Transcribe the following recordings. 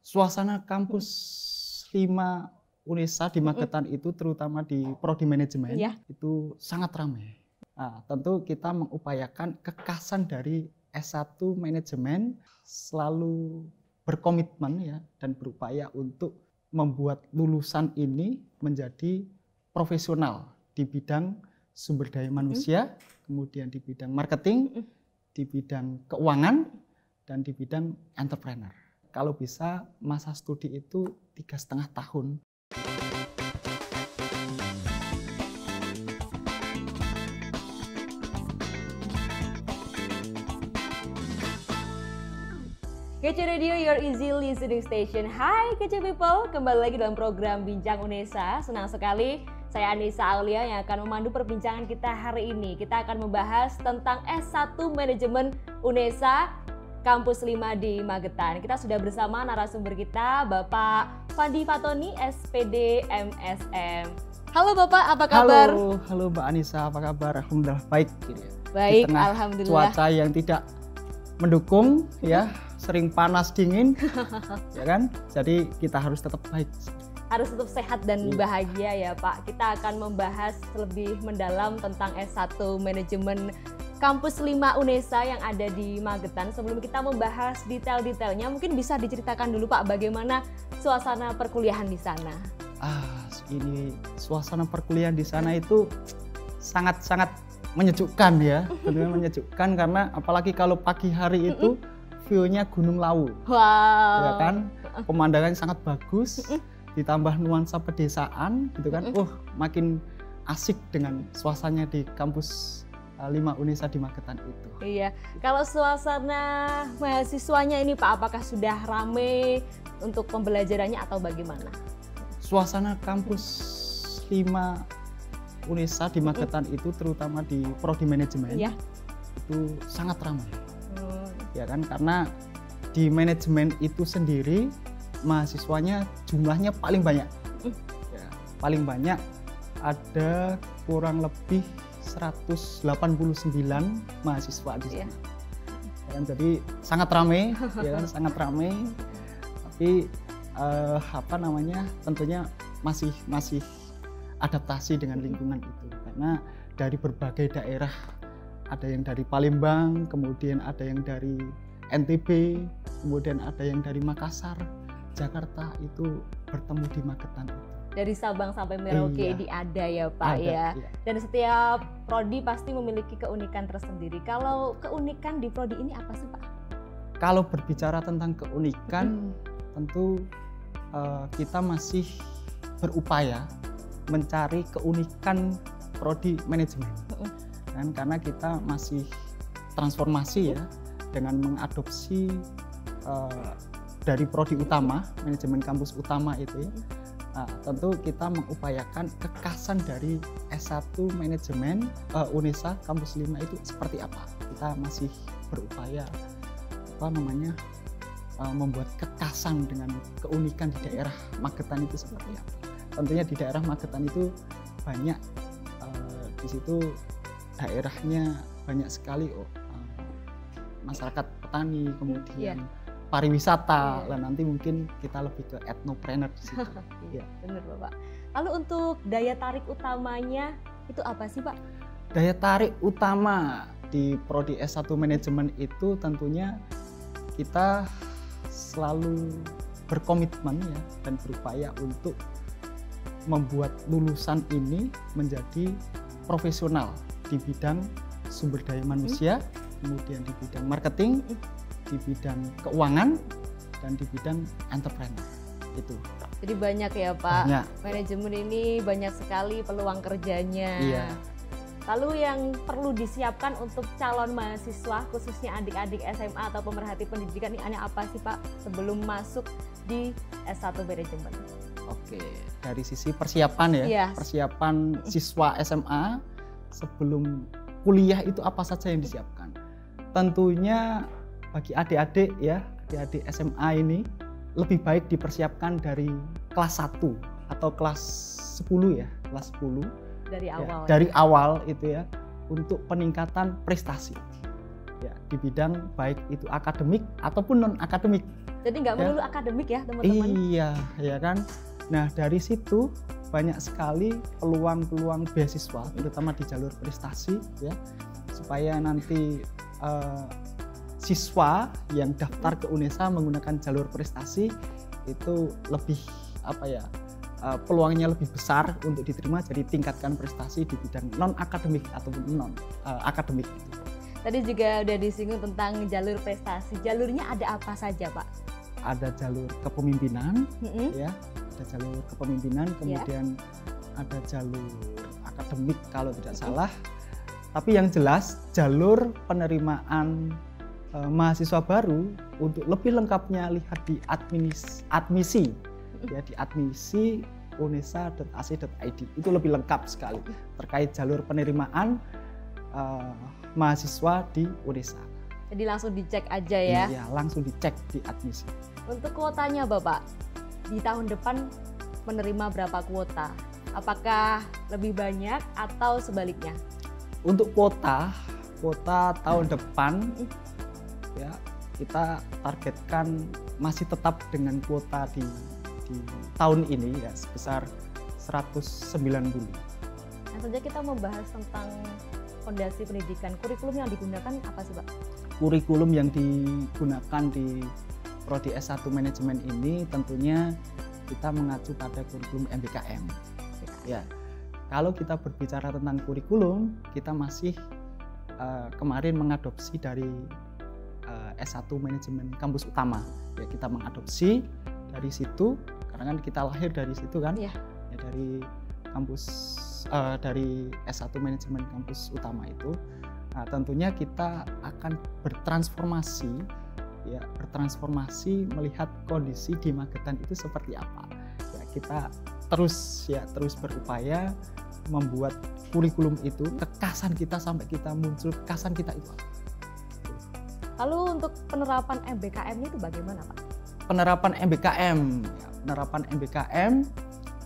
Suasana kampus 5 UNESA di Magetan itu terutama di prodi manajemen itu sangat ramai. Nah, tentu kita mengupayakan kekasan dari S1 manajemen selalu berkomitmen ya dan berupaya untuk membuat lulusan ini menjadi profesional di bidang sumber daya manusia, kemudian di bidang marketing, di bidang keuangan, dan di bidang entrepreneur. Kalau bisa masa studi itu 3,5 tahun. Kece Radio, your easy listening station. Hai Kece People, kembali lagi dalam program Bincang UNESA. Senang sekali, saya Anissa Aulia yang akan memandu perbincangan kita hari ini. Kita akan membahas tentang S1 Manajemen UNESA Kampus 5 di Magetan. Kita sudah bersama narasumber kita, Bapak Fandi Fatoni, SPD MSM. Halo Bapak, apa kabar? Halo Mbak Anissa, apa kabar? Alhamdulillah baik. Baik, di tengah alhamdulillah. Cuaca yang tidak mendukung ya, sering panas dingin, ya kan? Jadi kita harus tetap baik. Harus tetap sehat dan bahagia ya Pak. Kita akan membahas lebih mendalam tentang S1 Manajemen Kampus 5 UNESA yang ada di Magetan. Sebelum kita membahas detail-detailnya, mungkin bisa diceritakan dulu Pak bagaimana suasana perkuliahan di sana. Ini suasana perkuliahan di sana itu sangat-sangat menyejukkan ya. Benar menyejukkan karena apalagi kalau pagi hari itu view-nya Gunung Lawu. Wow. Ya kan? Pemandangannya sangat bagus. Ditambah nuansa pedesaan gitu kan. Makin asik dengan suasananya di kampus 5 UNESA di Magetan itu. Iya, kalau suasana mahasiswanya ini Pak, apakah sudah ramai untuk pembelajarannya atau bagaimana? Suasana kampus 5 UNESA di Magetan itu terutama di prodi manajemen itu sangat ramai. Ya kan, karena di manajemen itu sendiri mahasiswanya jumlahnya paling banyak. Ya, paling banyak ada kurang lebih 189 mahasiswa di sana. Ya kan, jadi sangat ramai, ya kan, sangat ramai. Tapi tentunya masih adaptasi dengan lingkungan itu, karena dari berbagai daerah, ada yang dari Palembang, kemudian ada yang dari NTB, kemudian ada yang dari Makassar, Jakarta, itu bertemu di Magetan itu. Dari Sabang sampai Merauke ada ya Pak ya. Dan setiap prodi pasti memiliki keunikan tersendiri. Kalau keunikan di prodi ini apa sih Pak? Kalau berbicara tentang keunikan, tentu kita masih berupaya mencari keunikan prodi manajemen. Karena kita masih transformasi ya, dengan mengadopsi dari prodi utama, manajemen kampus utama itu ya. Tentu kita mengupayakan kekasan dari S1 Manajemen UNESA Kampus 5 itu seperti apa. Kita masih berupaya membuat kekasan dengan keunikan di daerah Magetan itu seperti apa. Tentunya di daerah Magetan itu banyak, di situ daerahnya banyak sekali masyarakat petani, kemudian pariwisata, lah nanti mungkin kita lebih ke etnopreneur di situ. Benar Bapak. Lalu untuk daya tarik utamanya itu apa sih Pak? Daya tarik utama di prodi S1 manajemen itu tentunya kita selalu berkomitmen ya dan berupaya untuk membuat lulusan ini menjadi profesional di bidang sumber daya manusia, kemudian di bidang marketing, di bidang keuangan, dan di bidang entrepreneur itu. Jadi banyak ya Pak, banyak. Manajemen ini banyak sekali peluang kerjanya. Iya. Lalu yang perlu disiapkan untuk calon mahasiswa, khususnya adik-adik SMA atau pemerhati pendidikan ini apa sih Pak sebelum masuk di S1 Manajemen? Oke, dari sisi persiapan ya, persiapan siswa SMA sebelum kuliah itu apa saja yang disiapkan? Tentunya bagi adik-adik ya, adik-adik SMA ini lebih baik dipersiapkan dari kelas 1 atau kelas 10 ya, kelas 10 dari awal. Ya, dari awal itu ya, untuk peningkatan prestasi. Ya, di bidang baik itu akademik ataupun non akademik. Jadi nggak melulu akademik ya teman-teman? Iya, ya kan. Nah dari situ banyak sekali peluang-peluang beasiswa, terutama di jalur prestasi ya, supaya nanti siswa yang daftar ke UNESA menggunakan jalur prestasi itu lebih peluangnya lebih besar untuk diterima, jadi tingkatkan prestasi di bidang non akademik ataupun non akademik. Tadi juga udah disinggung tentang jalur prestasi. Jalurnya ada apa saja, Pak? Ada jalur kepemimpinan, ya, ada jalur kepemimpinan, kemudian ada jalur akademik kalau tidak salah. Tapi yang jelas jalur penerimaan mahasiswa baru untuk lebih lengkapnya lihat di admisi, ya, di admisi unesa.ac.id. Itu lebih lengkap sekali terkait jalur penerimaan mahasiswa di UNESA. Jadi langsung dicek aja ya? Iya, langsung dicek di admisi. Untuk kuotanya Bapak, di tahun depan menerima berapa kuota? Apakah lebih banyak atau sebaliknya? Untuk kuota tahun depan ya kita targetkan masih tetap dengan kuota di tahun ini ya sebesar 190. Nah, saja kita membahas tentang fondasi pendidikan. Kurikulum yang digunakan apa sih, Pak? Kurikulum yang digunakan di Prodi S1 Manajemen ini tentunya kita mengacu pada kurikulum MBKM. Ya, kalau kita berbicara tentang kurikulum, kita masih kemarin mengadopsi dari S1 Manajemen Kampus Utama. Ya, kita mengadopsi dari situ karena kan kita lahir dari situ kan, ya, dari kampus dari S1 Manajemen Kampus Utama itu. Nah, tentunya kita akan bertransformasi melihat kondisi di Magetan itu seperti apa. Ya, kita terus berupaya membuat kurikulum itu kekasan kita sampai kita muncul kekasan kita itu apa. Lalu untuk penerapan MBKM-nya itu bagaimana, Pak? Penerapan MBKM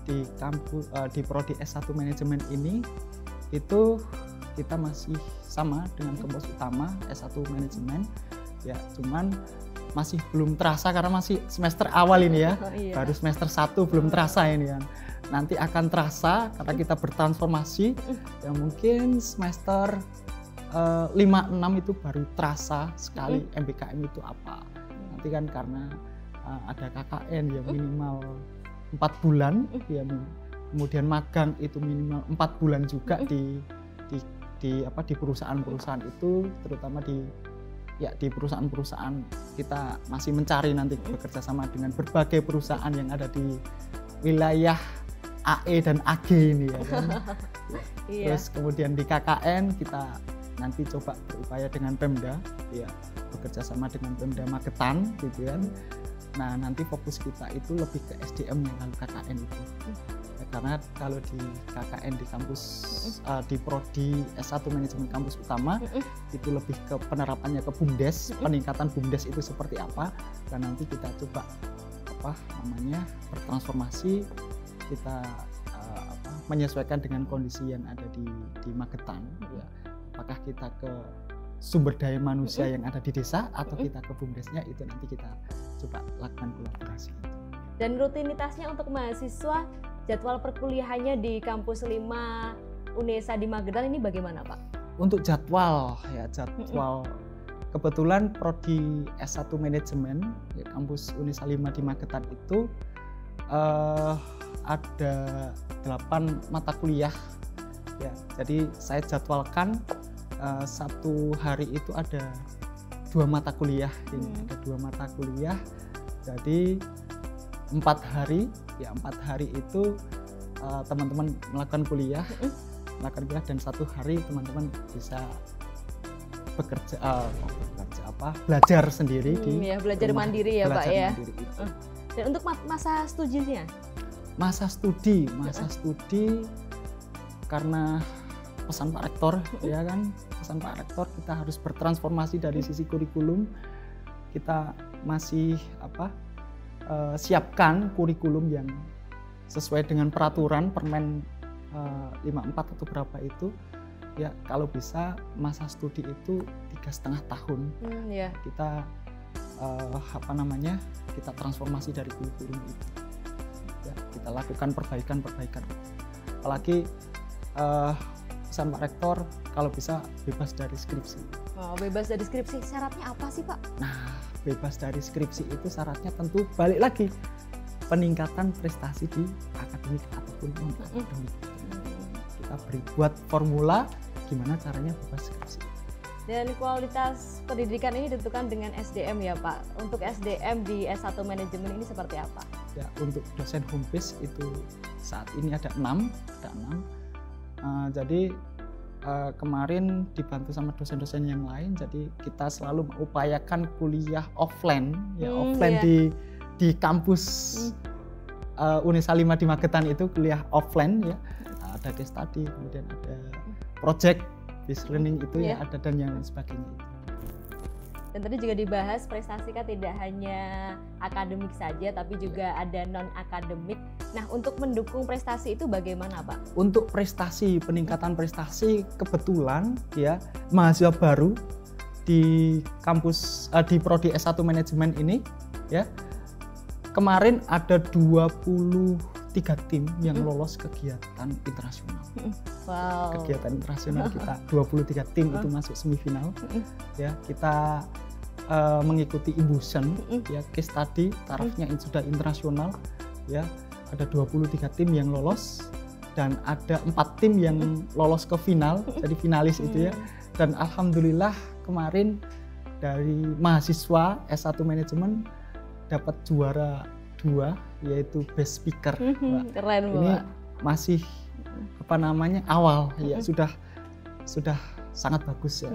di kampus di Prodi S1 Manajemen ini itu kita masih sama dengan kampus utama S1 Manajemen ya, cuman masih belum terasa karena masih semester awal ini ya. Baru semester 1 belum terasa ini kan. Nanti akan terasa karena kita bertransformasi ya, mungkin semester 5-6 itu baru terasa sekali MBKM itu apa. Nanti kan karena ada KKN ya minimal 4 bulan ya, kemudian magang itu minimal 4 bulan juga di perusahaan-perusahaan itu, terutama di perusahaan-perusahaan kita masih mencari nanti bekerja sama dengan berbagai perusahaan yang ada di wilayah AE dan AG ini ya kan. Terus kemudian di KKN kita nanti coba berupaya dengan Pemda ya, bekerja sama dengan Pemda Magetan gitu kan. Nah, nanti fokus kita itu lebih ke SDM-nya kalau KKN itu. Ya, karena kalau di KKN di kampus di Prodi S1 Manajemen Kampus Utama itu lebih ke penerapannya ke BUMDes, peningkatan BUMDes itu seperti apa, dan nanti kita coba bertransformasi, kita menyesuaikan dengan kondisi yang ada di Magetan ya. Apakah kita ke sumber daya manusia yang ada di desa atau kita ke BUMDesnya, itu nanti kita coba lakukan kolaborasi. Dan rutinitasnya untuk mahasiswa, jadwal perkuliahannya di kampus 5 UNESA di Magetan ini bagaimana, Pak? Untuk jadwal kebetulan Prodi S1 Manajemen ya, kampus UNESA 5 di Magetan itu ada 8 mata kuliah ya. Jadi saya jadwalkan satu hari itu ada 2 mata kuliah ini, ada 2 mata kuliah. Jadi 4 hari itu teman-teman melakukan kuliah, dan 1 hari teman-teman bisa belajar sendiri di belajar rumah, mandiri ya, Pak ya. Dan untuk masa studinya? Masa studi karena pesan Pak Rektor ya kan, pesan Pak Rektor kita harus bertransformasi dari sisi kurikulum. Kita masih siapkan kurikulum yang sesuai dengan peraturan Permen 54 atau berapa itu ya. Kalau bisa masa studi itu 3,5 tahun. Kita kita transformasi dari kurikulum itu. Ya, kita lakukan perbaikan. Apalagi pesan Pak Rektor kalau bisa bebas dari skripsi. Oh, bebas dari skripsi, syaratnya apa sih Pak? Nah, bebas dari skripsi itu syaratnya tentu balik lagi peningkatan prestasi di akademik ataupun non akademik. Kita beri buat formula gimana caranya bebas skripsi. Dan kualitas pendidikan ini ditentukan dengan SDM ya Pak. Untuk SDM di S1 manajemen ini seperti apa? Ya, untuk dosen home base itu saat ini ada 6. Jadi kemarin dibantu sama dosen-dosen yang lain, jadi kita selalu mengupayakan kuliah offline, di kampus Unesa 5 di Magetan itu kuliah offline ya. Ada case study, kemudian ada project based learning itu ya ada dan yang lain sebagainya. Dan tadi juga dibahas prestasi kan tidak hanya akademik saja tapi juga ada non akademik. Nah, untuk mendukung prestasi itu bagaimana Pak? Untuk prestasi, peningkatan prestasi, kebetulan ya mahasiswa baru di kampus di prodi S1 manajemen ini ya kemarin ada 23 tim yang lolos kegiatan internasional. Wow. Kegiatan internasional kita 23 tim itu masuk semifinal. Ya, kita mengikuti imbusan ya case study tarafnya sudah internasional ya. Ada 23 tim yang lolos dan ada 4 tim yang lolos ke final, jadi finalis itu ya. Dan alhamdulillah kemarin dari mahasiswa S1 manajemen dapat juara 2 yaitu best speaker. Keren ini Pak. masih awal ya, sudah sangat bagus ya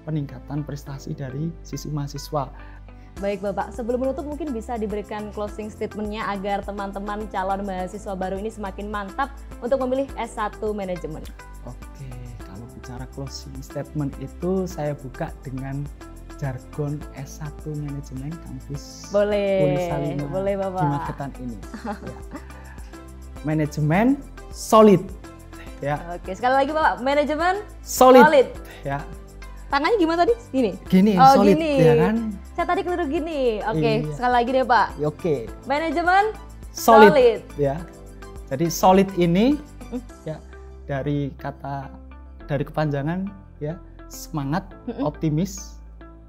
peningkatan prestasi dari sisi mahasiswa. Baik Bapak, sebelum menutup mungkin bisa diberikan closing statement-nya agar teman-teman calon mahasiswa baru ini semakin mantap untuk memilih S1 manajemen. Oke, kalau bicara closing statement itu saya buka dengan jargon S1 manajemen kampus Unesa 5 boleh Bapak. di Magetan ini. Ya. Manajemen solid. Ya. Oke, sekali lagi Bapak, manajemen solid. Ya. Tangannya gimana tadi? Gini, oh, solid gini. ya kan? Saya tadi keliru gini. Oke, iya. sekali lagi deh Pak. Oke. Manajemen solid. Ya. Jadi solid ini ya dari kepanjangan ya semangat, optimis,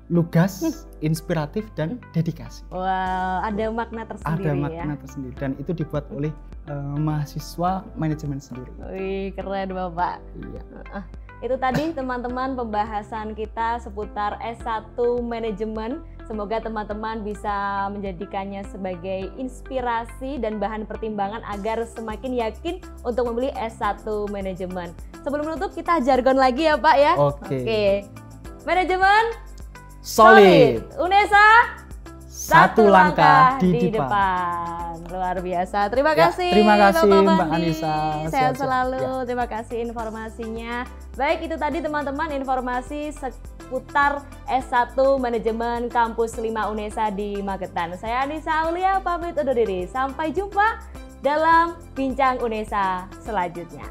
lugas, inspiratif dan dedikasi. Wow, ada makna tersendiri. Ada makna tersendiri dan itu dibuat oleh mahasiswa manajemen sendiri. Wih, keren Bapak. Iya. Itu tadi teman-teman pembahasan kita seputar S1 manajemen. Semoga teman-teman bisa menjadikannya sebagai inspirasi dan bahan pertimbangan agar semakin yakin untuk memilih S1 manajemen. Sebelum menutup kita jargon lagi ya Pak ya. Oke. Manajemen solid. Unesa satu langkah di depan. Luar biasa. Terima kasih. Terima kasih Bapak Mbak Bandi. Anissa. Sehat selalu. Ya. Terima kasih informasinya. Baik, itu tadi teman-teman informasi seputar S1 Manajemen Kampus 5 Unesa di Magetan. Saya Anissa Aulia pamit undur diri. Sampai jumpa dalam Bincang Unesa selanjutnya.